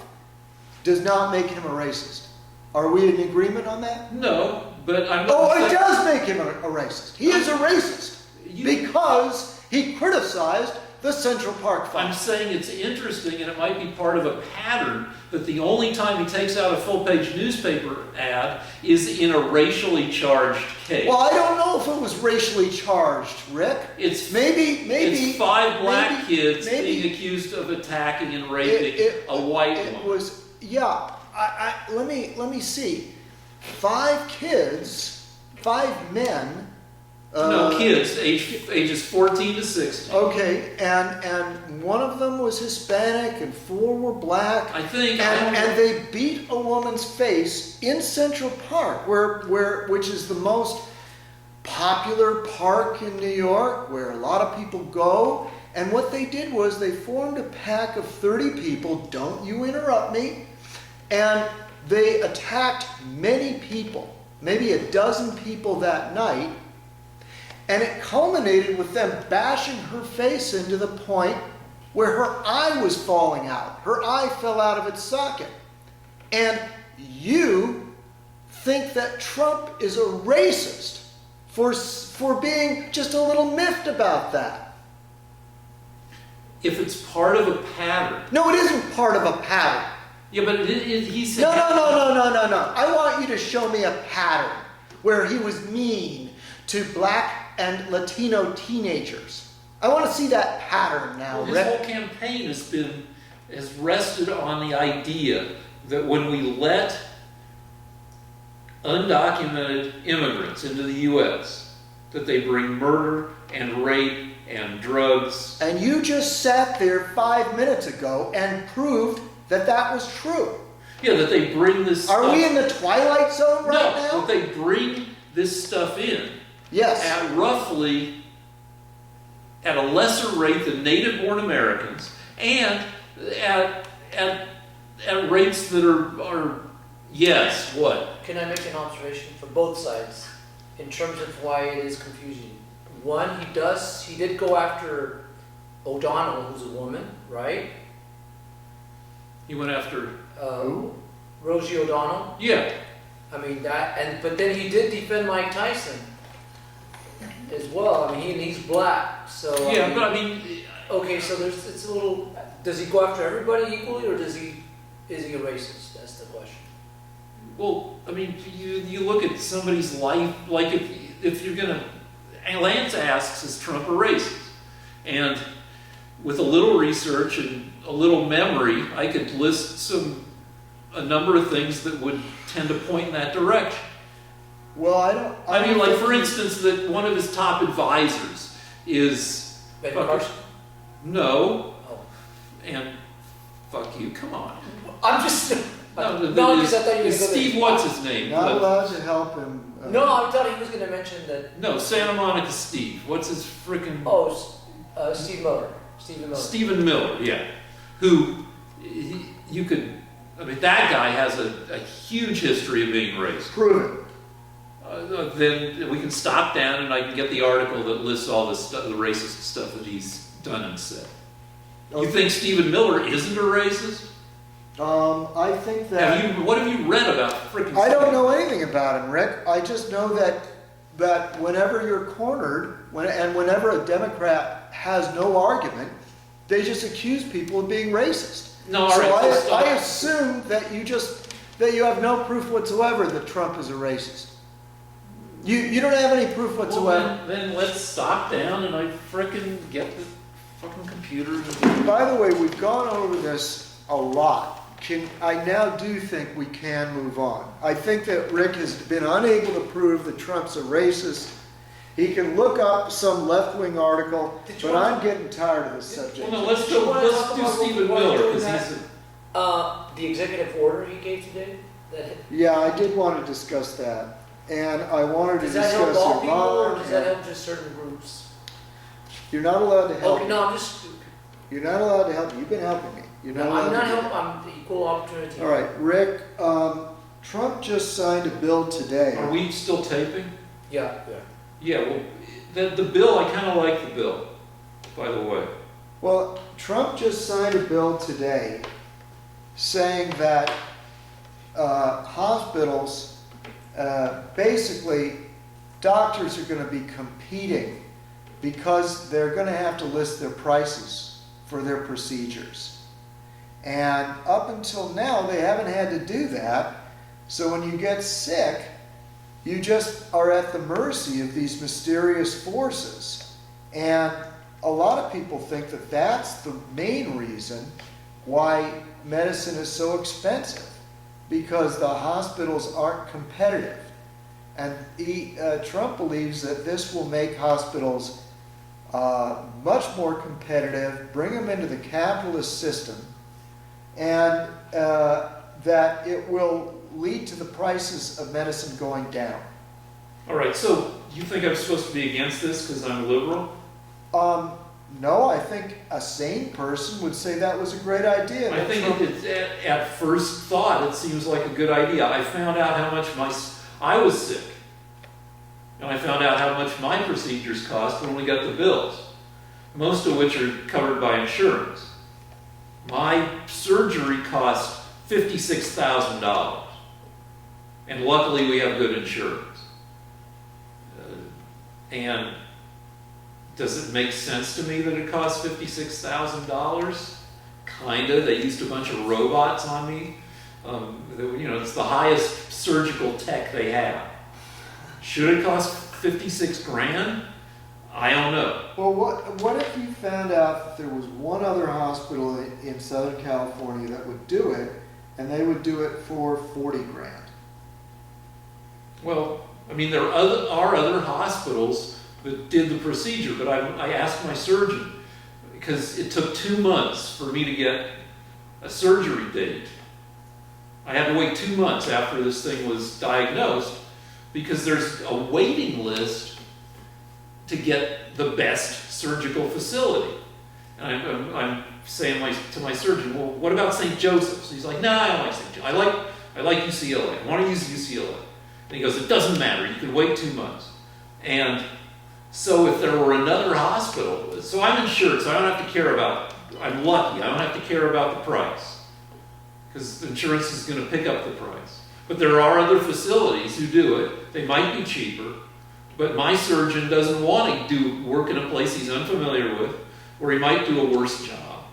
S2: does not make him a racist. Are we in agreement on that?
S1: No, but I'm not.
S2: Oh, it does make him a racist. He is a racist because he criticized the Central Park
S1: I'm
S2: Five.
S1: saying it's interesting, and it might be part of a pattern, that the only time he takes out a full-page newspaper ad is in a racially charged case.
S2: Well, I don't know if it was racially charged, Rick.
S1: It's
S2: Maybe
S1: it's 5 black kids
S2: maybe
S1: being accused of attacking and raping a white
S2: it
S1: woman.
S2: was, yeah. Let me see. 5 kids, 5 men.
S1: No, kids, ages 14 to 16.
S2: Okay, and one of them was Hispanic and 4 were black.
S1: I think. I don't know.
S2: And they beat a woman's face in Central Park, which is the most popular park in New York, where a lot of people go. And what they did was they formed a pack of 30 people. Don't you interrupt me. And they attacked many people, maybe a dozen people that night. And it culminated with them bashing her face into the point where her eye was falling out. Her eye fell out of its socket. And you think that Trump is a racist for being just a little miffed about that.
S1: If it's part of a pattern.
S2: No, it isn't part of a pattern.
S1: Yeah, but he said.
S2: No. I want you to show me a pattern where he was mean to black and Latino teenagers. I want to see that pattern now,
S1: Well, his
S2: Rick.
S1: whole campaign has rested on the idea that when we let undocumented immigrants into the U.S., that they bring murder and rape and drugs.
S2: And you just sat there 5 minutes ago and proved that that was true.
S1: Yeah, that they bring this stuff.
S2: Are we in the twilight zone right
S1: No,
S2: now?
S1: that they bring this stuff in
S2: Yes.
S1: at roughly at a lesser rate than native-born Americans, and at rates that are yes, what?
S3: Can I make an observation for both sides in terms of why it is confusing? One, he did go after O'Donnell, who's a woman, right?
S1: He went after.
S2: Who?
S3: Rosie O'Donnell.
S1: Yeah.
S3: I mean but then he did defend Mike Tyson as well. I mean, he's black, so
S1: Yeah, but I mean,
S3: okay, so it's a little. Does he go after everybody equally, or is he a racist? That's the question.
S1: well, I mean, you look at somebody's life, like if you're gonna. Lance asks, is Trump a racist? And with a little research and a little memory, I could list a number of things that would tend to point in that direction.
S2: Well, I
S1: I mean, like,
S2: think
S1: for instance, that one of his top advisors is...
S3: Ben Carson?
S1: No.
S3: Oh.
S1: And fuck you, come on.
S3: I'm just.
S1: No,
S3: because I thought you were going to
S1: Steve, what's his name?
S2: not allowed to help him.
S3: No, I thought he was going to mention that.
S1: No, Santa Monica Steve. What's his frickin'...
S3: Oh, Steve Miller. Stephen Miller.
S1: Stephen Miller, yeah. Who, you could... I mean, that guy has a huge history of being racist.
S2: Prove it.
S1: Then we can stop down and I can get the article that lists all this stuff, the racist stuff that he's done and said. You think Stephen Miller isn't a racist?
S2: I think that...
S1: What have you read about frickin'
S2: I don't know anything about him, Rick. I just know that whenever you're cornered, whenever a Democrat has no argument, they just accuse people of being racist.
S1: No, all
S2: so
S1: right, so stop.
S2: I assume that you have no proof whatsoever that Trump is a racist. You don't have any proof whatsoever.
S1: Well, then let's stop down and I frickin' get the fucking computer.
S2: By the way, we've gone over this a lot. I now do think we can move on. I think that Rick has been unable to prove that Trump's a racist. He can look up some left-wing article, but I'm getting tired of this subject.
S1: Well, no, let's do Stephen Miller because he's
S3: the executive order he gave today.
S2: Yeah, I did want to discuss that. And I wanted to
S3: Does that help
S2: discuss
S3: all people, or
S2: Iran.
S3: does that help just certain groups?
S2: You're not allowed to help.
S3: Okay, no, I'm just,
S2: You're not allowed to help. You've been helping me. You're not
S3: no,
S2: allowed
S3: I'm not
S2: to
S3: helping, I'm the equal opportunity.
S2: All right, Rick, Trump just signed a bill today.
S1: Are we still taping?
S3: Yeah.
S1: Yeah, well, the bill, I kind of like the bill, by the way.
S2: Well, Trump just signed a bill today saying that hospitals, basically, doctors are going to be competing because they're going to have to list their prices for their procedures. And up until now, they haven't had to do that. So when you get sick, you just are at the mercy of these mysterious forces. And a lot of people think that that's the main reason why medicine is so expensive, because the hospitals aren't competitive. And Trump believes that this will make hospitals much more competitive, bring them into the capitalist system, and that it will lead to the prices of medicine going down.
S1: All right, so you think I'm supposed to be against this because I'm liberal?
S2: No, I think a sane person would say that was a great idea.
S1: I think at first thought, it seems like a good idea. I found out how much I was sick. And I found out how much my procedures cost when we got the bills, most of which are covered by insurance. My surgery cost $56,000. And luckily we have good insurance. And does it make sense to me that it costs $56,000? Kinda. They used a bunch of robots on me. It's the highest surgical tech they have. Should it cost 56 grand? I don't know.
S2: Well, what if you found out that there was one other hospital in Southern California that would do it, and they would do it for 40 grand?
S1: Well, I mean, there are other hospitals that did the procedure, but I asked my surgeon, because it took 2 months for me to get a surgery date. I had to wait 2 months after this thing was diagnosed, because there's a waiting list to get the best surgical facility. And I'm saying to my surgeon, well, what about St. Joseph's? He's like, no, I don't like St. Joseph's. I like UCLA. I want to use UCLA. And he goes, it doesn't matter. You can wait 2 months. And so if there were another hospital, so I'm insured, so I don't have to care about, I'm lucky, I don't have to care about the price, because insurance is going to pick up the price. But there are other facilities who do it. They might be cheaper, but my surgeon doesn't want to work in a place he's unfamiliar with, or he might do a worse job.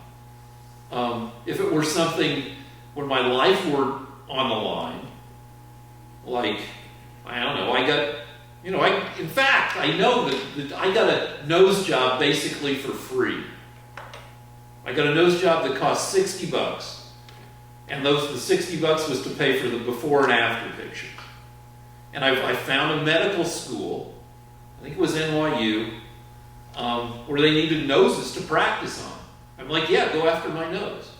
S1: If it were something where my life were on the line, like, I don't know, in fact, I know that I got a nose job basically for free. I got a nose job that cost $60. And the $60 was to pay for the before and after pictures. And I found a medical school, I think it was NYU, where they needed noses to practice on. I'm like, yeah, go after my nose.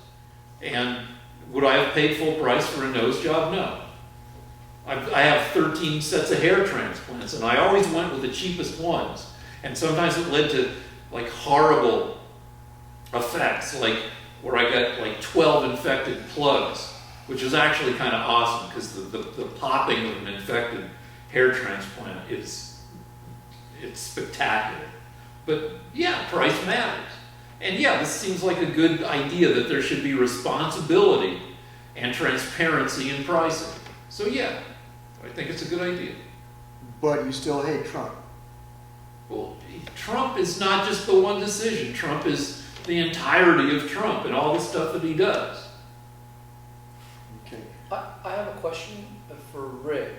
S1: And would I have paid full price for a nose job? No. I have 13 sets of hair transplants, and I always went with the cheapest ones. And sometimes it led to like horrible effects, like where I got like 12 infected plugs, which is actually kind of awesome, because the popping of an infected hair transplant it's spectacular. But yeah, price matters. And yeah, this seems like a good idea that there should be responsibility and transparency in pricing. So yeah, I think it's a good idea.
S2: But you still hate Trump.
S1: Well, Trump is not just the one decision. Trump is the entirety of Trump and all the stuff that he does.
S2: Okay.
S3: I have a question for Rick.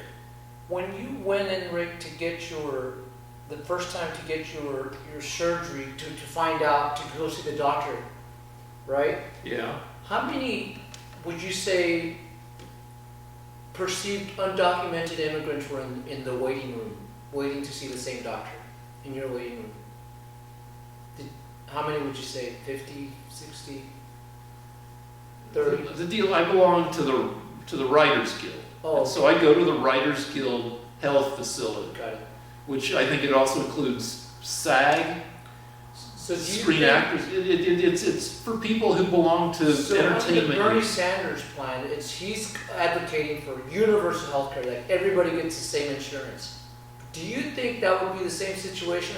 S3: When you went in, Rick, to get the first time to get your surgery, to find out, to go see the doctor, right?
S1: Yeah.
S3: How many, would you say, perceived undocumented immigrants were in the waiting room, waiting to see the same doctor, in your waiting room? How many would you say? 50, 60, 30?
S1: The deal, I belong to to the Writers Guild.
S3: Oh.
S1: And so I go to the Writers Guild health facility,
S3: Got it.
S1: which I think it also includes SAG,
S3: So do you
S1: Screen
S3: think-
S1: Actors. It's for people who belong to
S3: So under the
S1: entertainment.
S3: Bernie
S1: use.
S3: Sanders plan, he's advocating for universal health care, like everybody gets the same insurance. Do you think that would be the same situation?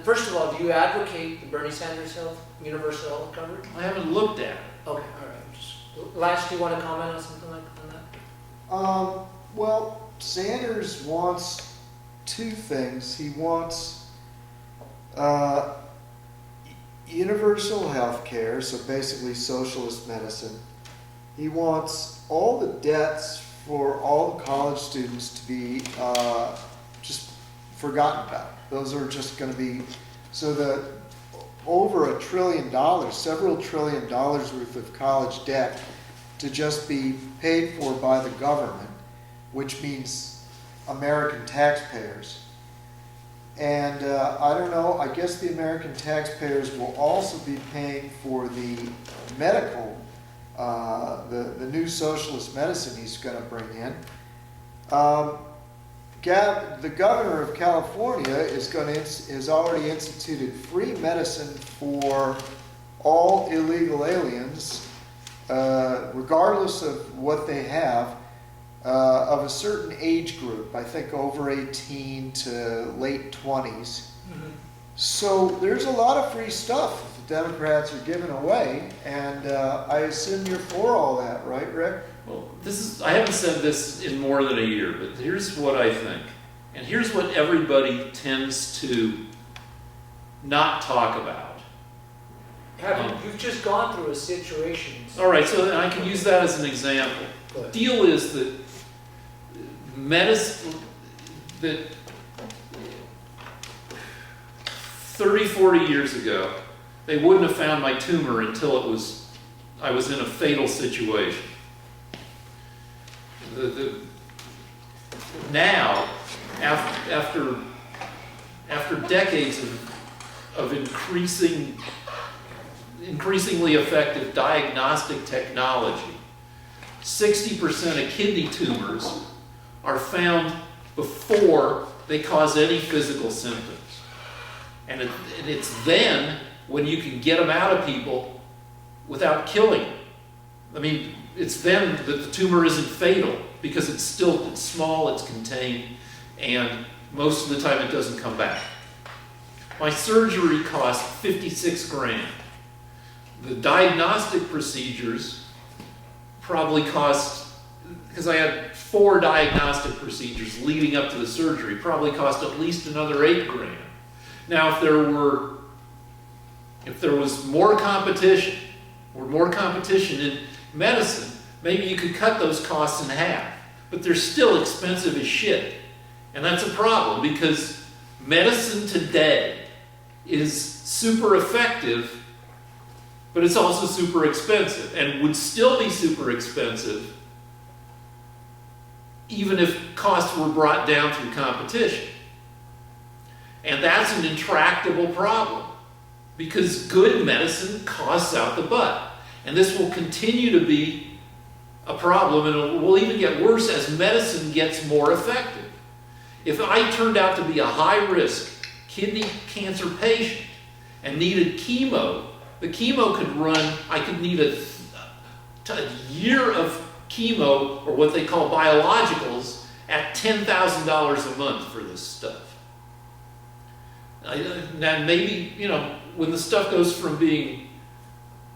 S3: First of all, do you advocate the Bernie Sanders universal health coverage?
S1: I haven't looked at it.
S3: Okay, all right. Last, do you want to comment on something like that?
S2: Well, Sanders wants two things. He wants universal health care, so basically socialist medicine. He wants all the debts for all the college students to be just forgotten about. Those are just going to be, so that over $1 trillion, several $1 trillion worth of college debt to just be paid for by the government, which means American taxpayers. And I don't know, I guess the American taxpayers will also be paying for the medical, the new socialist medicine he's going to bring in. The governor of California has already instituted free medicine for all illegal aliens, regardless of what they have, of a certain age group, I think over 18 to late 20s. So there's a lot of free stuff that the Democrats are giving away, and I assume you're for all that, right, Rick?
S1: Well, I haven't said this in more than a year, but here's what I think. And here's what everybody tends to not talk about.
S3: You've just gone through a situation.
S1: All right, so I can use that as an example. The deal is that medicine, that 30, 40 years ago, they wouldn't have found my tumor until I was in a fatal situation. Now, after decades of increasingly effective diagnostic technology, 60% of kidney tumors are found before they cause any physical symptoms. And it's then when you can get them out of people without killing them. I mean, it's then that the tumor isn't fatal because it's small, it's contained, and most of the time it doesn't come back. My surgery cost 56 grand. The diagnostic procedures probably cost, because I had 4 diagnostic procedures leading up to the surgery, probably cost at least another 8 grand. Now, if there was more competition, or more competition in medicine, maybe you could cut those costs in half. But they're still expensive as shit. And that's a problem because medicine today is super effective, but it's also super expensive and would still be super expensive even if costs were brought down through competition. And that's an intractable problem because good medicine costs out the butt. And this will continue to be a problem, and it will even get worse as medicine gets more effective. If I turned out to be a high-risk kidney cancer patient and needed chemo, the chemo could run, I could need a year of chemo, or what they call biologicals, at $10,000 a month for this stuff. Now maybe, when the stuff goes from being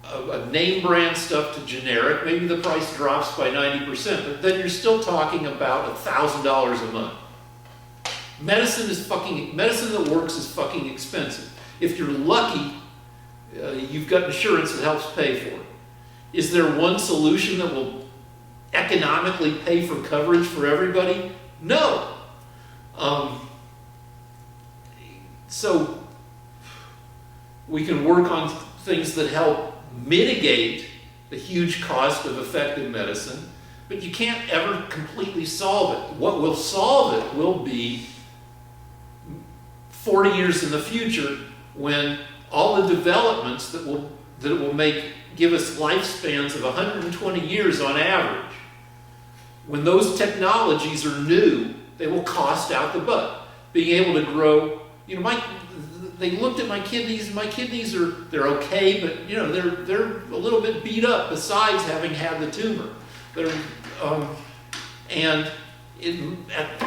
S1: a name brand stuff to generic, maybe the price drops by 90%, but then you're still talking about $1,000 a month. Medicine that works is fucking expensive. If you're lucky, you've got insurance that helps pay for it. Is there one solution that will economically pay for coverage for everybody? No. So we can work on things that help mitigate the huge cost of effective medicine, but you can't ever completely solve it. What will solve it will be 40 years in the future when all the developments that will give us lifespans of 120 years on average when those technologies are new, they will cost out the butt. Being able to grow, they looked at my kidneys. My kidneys they're okay, but they're a little bit beat up. Besides having had the tumor, at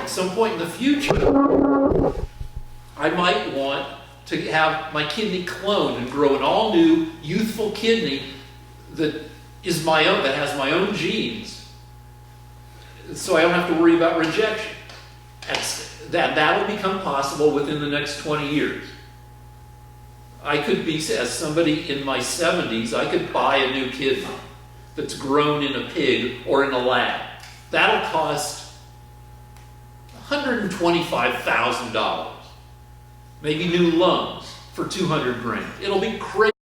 S1: some point in the future, I might want to have my kidney cloned and grow an all new youthful kidney that is my own, that has my own genes, so I don't have to worry about rejection. That will become possible within the next 20 years. I could be, as somebody in my 70s, I could buy a new kidney that's grown in a pig or in a lab. That'll cost $125,000. Maybe new lungs for $200,000. It'll be crazy.